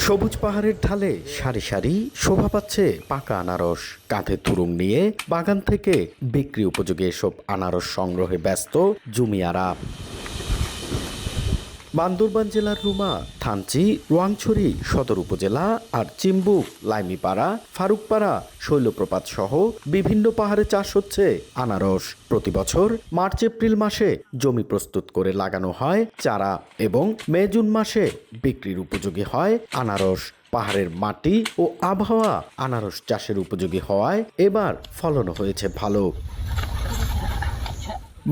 সবুজ পাহাড়ের ঢালে সারি সারি শোভা পাচ্ছে পাকা আনারস। কাঁধে তুরুং নিয়ে বাগান থেকে বিক্রি উপযোগী এসব আনারস সংগ্রহে ব্যস্ত জুমিয়ারা। বান্দরবান জেলার রুমা, থানচি, রোয়াংছড়ি সদর উপজেলা আর চিম্বুক, লাইমিপাড়া, ফারুকপাড়া, শৈলপ্রপাত সহ বিভিন্ন পাহাড়ে চাষ হচ্ছে আনারস। প্রতি বছর মার্চ এপ্রিল মাসে জমি প্রস্তুত করে লাগানো হয় চারা এবং মে জুন মাসে বিক্রির উপযোগী হয় আনারস। পাহাড়ের মাটি ও আবহাওয়া আনারস চাষের উপযোগী হওয়ায় এবার ফলনও হয়েছে ভালো।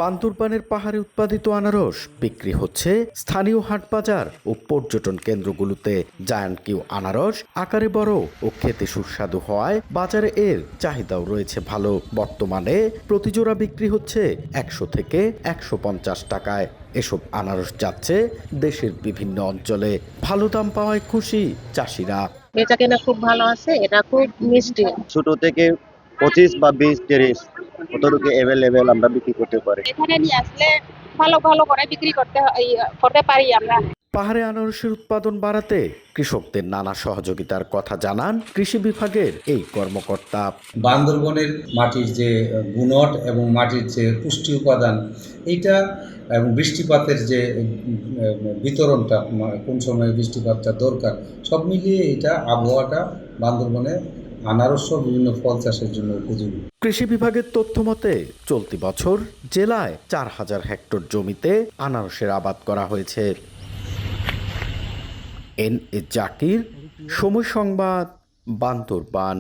বান্দরবানের পাহাড়ে উৎপাদিত আনারস বিক্রি হচ্ছে স্থানীয় হাটবাজার ও পর্যটন কেন্দ্রগুলোতে। জায়ান্ট কিউ আনারস আকারে বড় ও খেতে সুস্বাদু হওয়ায় বাজারে এর চাহিদাও রয়েছে ভালো। বর্তমানে প্রতি জোড়া বিক্রি হচ্ছে 100 থেকে 150 টাকায়। এসব আনারস যাচ্ছে দেশের বিভিন্ন অঞ্চলে। ভালো দাম পাওয়ায় খুশি চাষিরা। বেচা কেনা খুব ভালো আছে, এটা খুব মিষ্টি। ছোট থেকে 25 বা 20-30 কতটুকু অ্যাভেলেবেল আমরা বিক্রি করতে পারি। এখানে নিয়ে আসলে ভালো ভালো করে বিক্রি করতে পারি আমরা। পাহাড়ে আনারসের উৎপাদন বাড়াতে কৃষকদের নানা সহযোগিতার কথা জানান কৃষি বিভাগের এই কর্মকর্তা। বান্দরবনের মাটির যে গুণট এবং মাটির যে পুষ্টি উপাদান এইটা এবং বৃষ্টিপাতের যে বিতরণটা, কোন সময়ে বৃষ্টিপাতটা দরকার, সব মিলিয়ে এটা আবহাওয়াটা বান্দরবনে আনারস সহ বিভিন্ন ফল চাষের জন্য উপযোগী। কৃষি বিভাগের তথ্য মতে চলতি বছর জেলায় 4000 হেক্টর জমিতে আনারসের আবাদ করা হয়েছে। এন এ জাকির, সময় সংবাদ, বান্দরবান।